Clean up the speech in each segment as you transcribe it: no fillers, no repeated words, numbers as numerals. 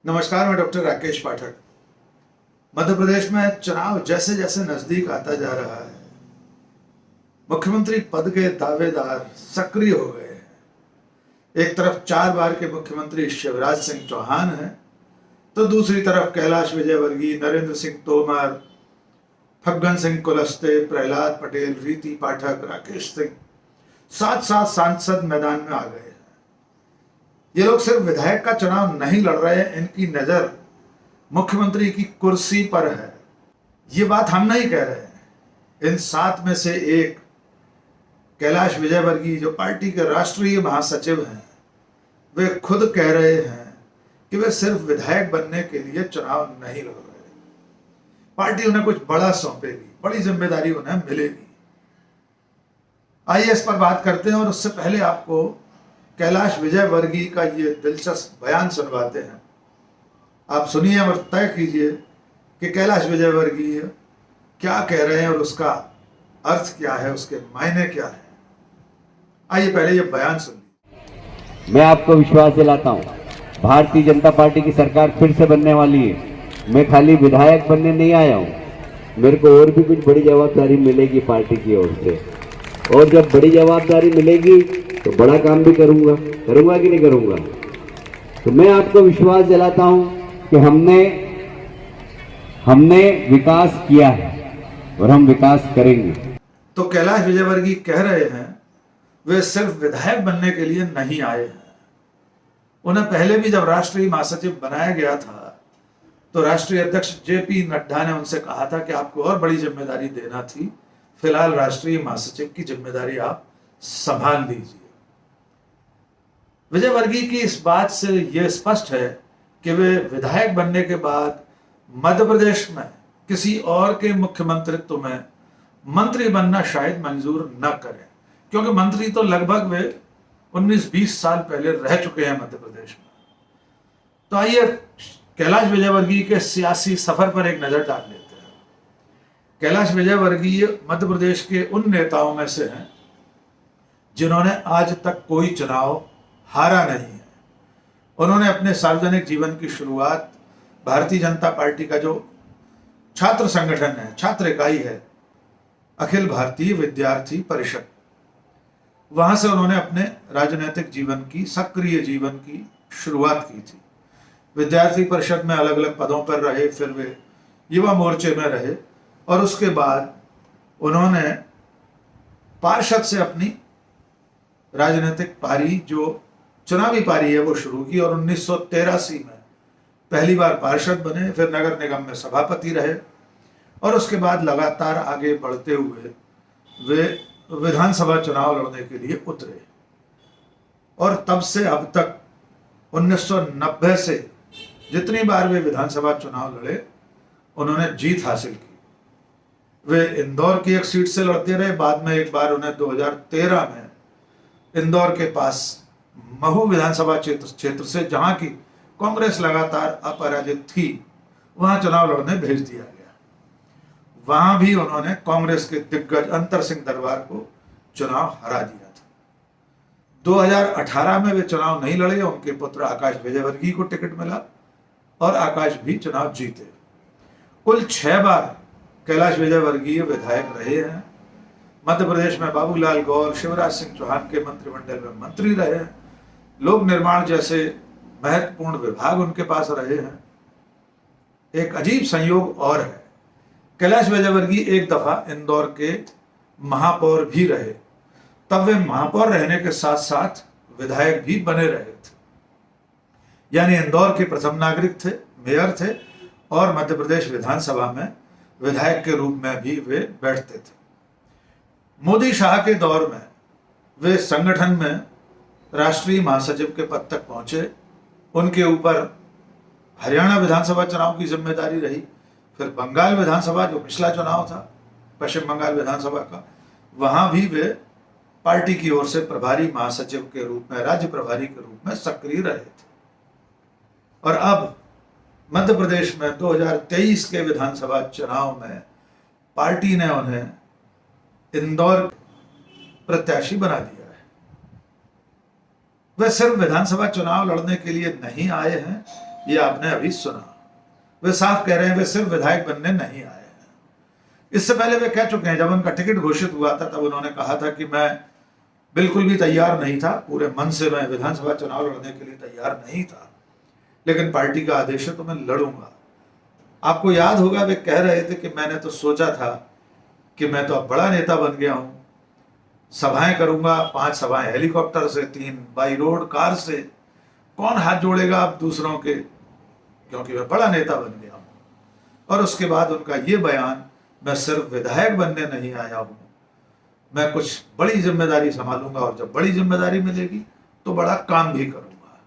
नमस्कार, मैं डॉक्टर राकेश पाठक। मध्य प्रदेश में चुनाव जैसे जैसे नजदीक आता जा रहा है, मुख्यमंत्री पद के दावेदार सक्रिय हो गए हैं। एक तरफ 4 बार के मुख्यमंत्री शिवराज सिंह चौहान हैं, तो दूसरी तरफ कैलाश विजयवर्गीय, नरेंद्र सिंह तोमर, फग्गन सिंह कुलस्ते, प्रहलाद पटेल, रीति पाठक, राकेश सिंह, साथ साथ सांसद मैदान में आ गए हैं। ये लोग सिर्फ विधायक का चुनाव नहीं लड़ रहे हैं, इनकी नजर मुख्यमंत्री की कुर्सी पर है। ये बात हम नहीं कह रहे हैं। इन 7 में से एक कैलाश विजयवर्गीय, जो पार्टी के राष्ट्रीय महासचिव हैं, वे खुद कह रहे हैं कि वे सिर्फ विधायक बनने के लिए चुनाव नहीं लड़ रहे। पार्टी उन्हें कुछ बड़ा सौंपेगी, बड़ी जिम्मेदारी उन्हें मिलेगी। आइए इस पर बात करते हैं, और उससे पहले आपको कैलाश विजयवर्गीय का ये दिलचस्प बयान सुनवाते हैं। आप सुनिए और तय कीजिए कि कैलाश विजयवर्गीय क्या कह रहे हैं और उसका अर्थ क्या है, उसके मायने क्या है। आइए पहले ये बयान सुनिए। मैं आपको विश्वास दिलाता हूं, भारतीय जनता पार्टी की सरकार फिर से बनने वाली है। मैं खाली विधायक बनने नहीं आया हूं, मेरे को और भी कुछ बड़ी जवाबदारी मिलेगी पार्टी की ओर से, और जब बड़ी जवाबदारी मिलेगी तो बड़ा काम भी करूंगा कि नहीं करूंगा। तो मैं आपको विश्वास दिलाता हूं कि हमने विकास किया है और हम विकास करेंगे। तो कैलाश विजयवर्गीय कह रहे हैं वे सिर्फ विधायक बनने के लिए नहीं आए हैं। उन्हें पहले भी जब राष्ट्रीय महासचिव बनाया गया था, तो राष्ट्रीय अध्यक्ष जेपी नड्डा ने उनसे कहा था कि आपको और बड़ी जिम्मेदारी देना थी, फिलहाल राष्ट्रीय महासचिव की जिम्मेदारी आप संभाल लीजिए। विजयवर्गीय की इस बात से यह स्पष्ट है कि वे विधायक बनने के बाद मध्य प्रदेश में किसी और के मुख्यमंत्रित्व में मंत्री बनना शायद मंजूर न करें, क्योंकि मंत्री तो लगभग वे 19-20 साल पहले रह चुके हैं मध्य प्रदेश में। तो आइए कैलाश विजयवर्गीय के सियासी सफर पर एक नजर डाल लेते हैं। कैलाश विजयवर्गीय मध्य प्रदेश के उन नेताओं में से हैं जिन्होंने आज तक कोई चुनाव हारा नहीं है। उन्होंने अपने सार्वजनिक जीवन की शुरुआत भारतीय जनता पार्टी का जो छात्र संगठन है, छात्र इकाई है, अखिल भारतीय विद्यार्थी परिषद, वहां से उन्होंने अपने राजनीतिक जीवन की, सक्रिय जीवन की शुरुआत की थी। विद्यार्थी परिषद में अलग अलग पदों पर रहे, फिर वे युवा मोर्चे में रहे, और उसके बाद उन्होंने पार्षद से अपनी राजनीतिक पारी, जो चुनावी पारी है, वो शुरू की, और 1983 में पहली बार पार्षद बने, फिर नगर निगम में सभापति रहे, और उसके बाद लगातार आगे बढ़ते हुए वे विधानसभा चुनाव लड़ने के लिए उतरे। और तब से अब तक 1990 से जितनी बार वे विधानसभा चुनाव लड़े, उन्होंने जीत हासिल की। वे इंदौर की एक सीट से लड़ते रहे, बाद में एक बार उन्हें 2013 में इंदौर के पास महू विधानसभा क्षेत्र से, जहां की कांग्रेस लगातार अपराजित थी, वहां चुनाव लड़ने भेज दिया गया। वहां भी उन्होंने कांग्रेस के दिग्गज अंतर सिंह दरबार को चुनाव हरा दिया था। 2018 में वे चुनाव नहीं लड़े, उनके पुत्र आकाश विजयवर्गीय को टिकट मिला और आकाश भी चुनाव जीते। कुल 6 बार कैलाश विजयवर्गीय विधायक रहे हैं। मध्य प्रदेश में बाबूलाल गौर, शिवराज सिंह चौहान के मंत्रिमंडल में मंत्री रहे हैं। लोक निर्माण जैसे महत्वपूर्ण विभाग उनके पास रहे हैं। एक अजीब संयोग और है, कैलाश विजयवर्गीय एक दफा इंदौर के महापौर भी रहे। तब वे महापौर रहने के साथ साथ विधायक भी बने रहे थे, यानी इंदौर के प्रथम नागरिक थे, मेयर थे, और मध्य प्रदेश विधानसभा में विधायक के रूप में भी वे बैठते थे। मोदी शाह के दौर में वे संगठन में राष्ट्रीय महासचिव के पद तक पहुंचे। उनके ऊपर हरियाणा विधानसभा चुनाव की जिम्मेदारी रही, फिर बंगाल विधानसभा, जो पिछला चुनाव था पश्चिम बंगाल विधानसभा का, वहां भी वे पार्टी की ओर से प्रभारी महासचिव के रूप में, राज्य प्रभारी के रूप में सक्रिय रहे थे। और अब मध्य प्रदेश में 2023 के विधानसभा चुनाव में पार्टी ने उन्हें इंदौर प्रत्याशी बना दिया है। वे सिर्फ विधानसभा चुनाव लड़ने के लिए नहीं आए हैं, ये आपने अभी सुना। वे साफ कह रहे हैं वे सिर्फ विधायक बनने नहीं आए हैं। इससे पहले वे कह चुके हैं, जब उनका टिकट घोषित हुआ था तब उन्होंने कहा था कि मैं बिल्कुल भी तैयार नहीं था, पूरे मन से मैं विधानसभा चुनाव लड़ने के लिए तैयार नहीं था, लेकिन पार्टी का आदेश है तो मैं लड़ूंगा। आपको याद होगा वे कह रहे थे कि मैंने तो सोचा था कि मैं तो अब बड़ा नेता बन गया हूं, सभाएं करूंगा, 5 सभाएं हेलीकॉप्टर से, 3 बाई रोड कार से, कौन हाथ जोड़ेगा अब दूसरों के, क्योंकि मैं बड़ा नेता बन गया हूं। और उसके बाद उनका ये बयान, मैं सिर्फ विधायक बनने नहीं आया हूं, मैं कुछ बड़ी जिम्मेदारी संभालूंगा और जब बड़ी जिम्मेदारी मिलेगी तो बड़ा काम भी करूंगा।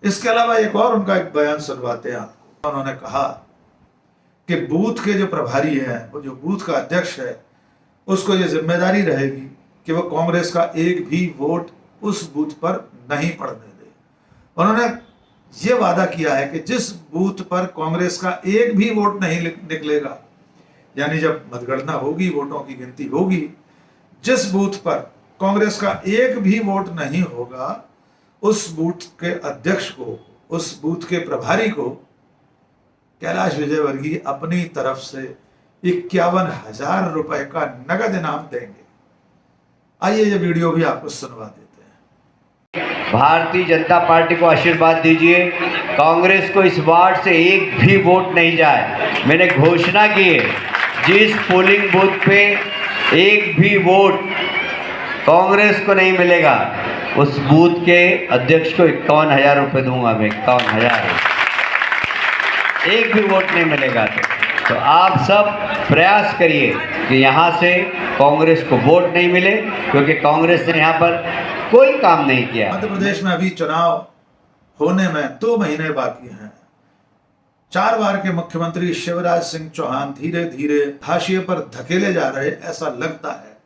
इसके अलावा एक और उनका एक बयान सुनवाते हैं आपको। उन्होंने कहा कि बूथ के जो प्रभारी हैं, वो जो बूथ का अध्यक्ष है, उसको ये जिम्मेदारी रहेगी कि वो कांग्रेस का एक भी वोट उस बूथ पर नहीं पड़ने दे। उन्होंने ये वादा किया है कि जिस बूथ पर कांग्रेस का एक भी वोट नहीं निकलेगा, यानी जब मतगणना होगी, वोटों की गिनती होगी, जिस बूथ पर कांग्रेस का एक भी वोट नहीं होगा, उस बूथ के अध्यक्ष को, उस बूथ के प्रभारी को कैलाश विजयवर्गीय अपनी तरफ से 51,000 रुपए का नगद इनाम देंगे। आइए ये वीडियो भी आपको सुनवा देते हैं। भारतीय जनता पार्टी को आशीर्वाद दीजिए, कांग्रेस को इस वार्ड से एक भी वोट नहीं जाए। मैंने घोषणा की है, जिस पोलिंग बूथ पे एक भी वोट कांग्रेस को नहीं मिलेगा, उस बूथ के अध्यक्ष को 51,000 रुपये दूंगा मैं। 51,000, एक भी वोट नहीं मिलेगा तो आप सब प्रयास करिए कि यहाँ से कांग्रेस को वोट नहीं मिले, क्योंकि कांग्रेस ने यहाँ पर कोई काम नहीं किया। मध्य प्रदेश में अभी चुनाव होने में 2 महीने बाकी हैं। 4 बार के मुख्यमंत्री शिवराज सिंह चौहान धीरे धीरे हाशिए पर धकेले जा रहे, ऐसा लगता है।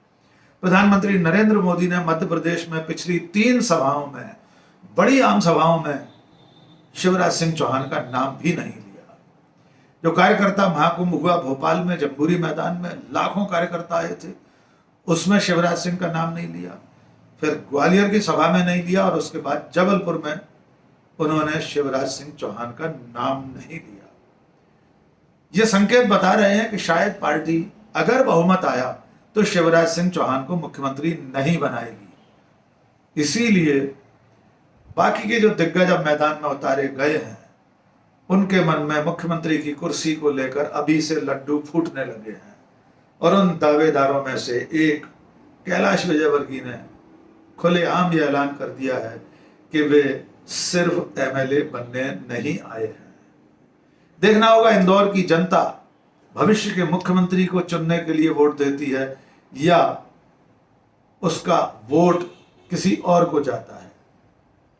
प्रधानमंत्री नरेंद्र मोदी ने मध्य प्रदेश में पिछली 3 सभाओं में, बड़ी आम सभाओं में, शिवराज सिंह चौहान का नाम भी नहीं लिया। जो कार्यकर्ता महाकुंभ हुआ भोपाल में, जम्बूरी मैदान में, लाखों कार्यकर्ता आए थे, उसमें शिवराज सिंह का नाम नहीं लिया। फिर ग्वालियर की सभा में नहीं लिया और उसके बाद जबलपुर में उन्होंने शिवराज सिंह चौहान का नाम नहीं लिया। ये संकेत बता रहे हैं कि शायद पार्टी अगर बहुमत आया तो शिवराज सिंह चौहान को मुख्यमंत्री नहीं बनाएगी। इसीलिए बाकी के जो दिग्गज अब मैदान में उतारे गए हैं, उनके मन में मुख्यमंत्री की कुर्सी को लेकर अभी से लड्डू फूटने लगे हैं। और उन दावेदारों में से एक कैलाश विजयवर्गीय ने खुलेआम ये ऐलान कर दिया है कि वे सिर्फ एमएलए बनने नहीं आए हैं। देखना होगा इंदौर की जनता भविष्य के मुख्यमंत्री को चुनने के लिए वोट देती है या उसका वोट किसी और को जाता है।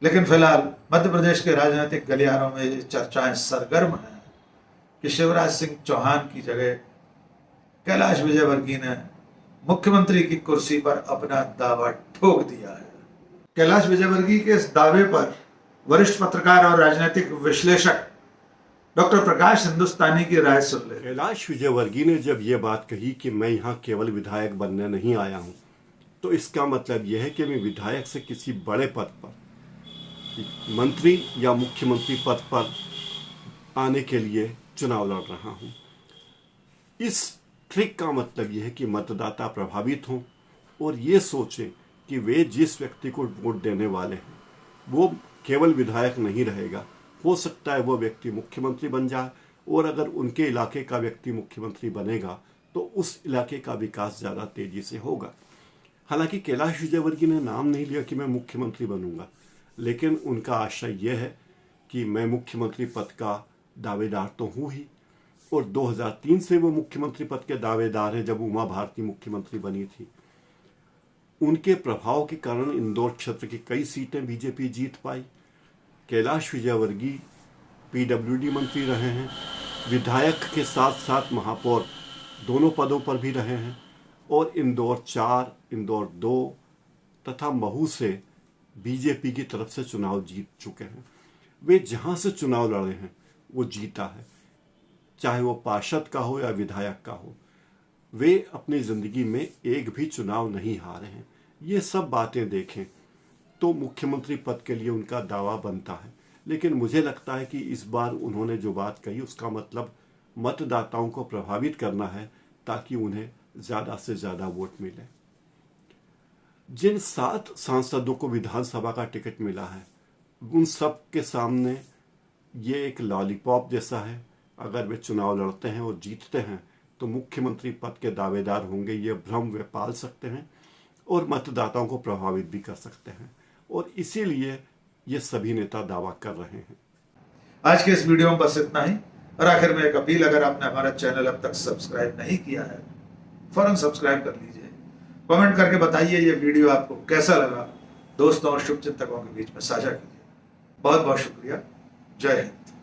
लेकिन फिलहाल मध्य प्रदेश के राजनीतिक गलियारों में ये चर्चाएं सरगर्म हैं कि शिवराज सिंह चौहान की जगह कैलाश विजयवर्गीय ने मुख्यमंत्री की कुर्सी पर अपना दावा ठोक दिया है। कैलाश विजयवर्गीय के इस दावे पर वरिष्ठ पत्रकार और राजनीतिक विश्लेषक डॉक्टर प्रकाश हिंदुस्तानी की राय सुन ले। कैलाश विजयवर्गीय ने जब ये बात कही कि मैं यहाँ केवल विधायक बनने नहीं आया हूँ, तो इसका मतलब यह है कि मैं विधायक से किसी बड़े पद पर, मंत्री या मुख्यमंत्री पद पर आने के लिए चुनाव लड़ रहा हूँ। इस ट्रिक का मतलब यह है कि मतदाता प्रभावित हों और ये सोचें कि वे जिस व्यक्ति को वोट देने वाले हैं वो केवल विधायक नहीं रहेगा, हो सकता है वो व्यक्ति मुख्यमंत्री बन जाए, और अगर उनके इलाके का व्यक्ति मुख्यमंत्री बनेगा तो उस इलाके का विकास ज़्यादा तेजी से होगा। हालांकि कैलाश विजयवर्गीय ने नाम नहीं लिया कि मैं मुख्यमंत्री बनूंगा, लेकिन उनका आशय यह है कि मैं मुख्यमंत्री पद का दावेदार तो हूँ ही, और 2003 से वो मुख्यमंत्री पद के दावेदार हैं जब उमा भारती मुख्यमंत्री बनी थी। उनके प्रभाव के कारण इंदौर क्षेत्र की कई सीटें बीजेपी जीत पाई। कैलाश विजयवर्गीय पीडब्ल्यूडी मंत्री रहे हैं, विधायक के साथ साथ महापौर दोनों पदों पर भी रहे हैं, और इंदौर 4, इंदौर 2 तथा महू से बीजेपी की तरफ से चुनाव जीत चुके हैं। वे जहां से चुनाव लड़े हैं वो जीता है, चाहे वो पार्षद का हो या विधायक का हो। वे अपनी जिंदगी में एक भी चुनाव नहीं हारे हैं। ये सब बातें देखें तो मुख्यमंत्री पद के लिए उनका दावा बनता है, लेकिन मुझे लगता है कि इस बार उन्होंने जो बात कही उसका मतलब मतदाताओं को प्रभावित करना है ताकि उन्हें ज़्यादा से ज़्यादा वोट मिले। जिन 7 सांसदों को विधानसभा का टिकट मिला है उन सब के सामने ये एक लॉलीपॉप जैसा है। अगर वे चुनाव लड़ते हैं और जीतते हैं तो मुख्यमंत्री पद के दावेदार होंगे, ये भ्रम वे पाल सकते हैं और मतदाताओं को प्रभावित भी कर सकते हैं, और इसीलिए ये सभी नेता दावा कर रहे हैं। आज के इस वीडियो में बस इतना ही। और आखिर में एक अपील, अगर आपने हमारा चैनल अब तक सब्सक्राइब नहीं किया है फौरन सब्सक्राइब कर लीजिए। कमेंट करके बताइए ये वीडियो आपको कैसा लगा, दोस्तों और शुभचिंतकों के बीच में साझा कीजिए। बहुत बहुत शुक्रिया। जय हिंद।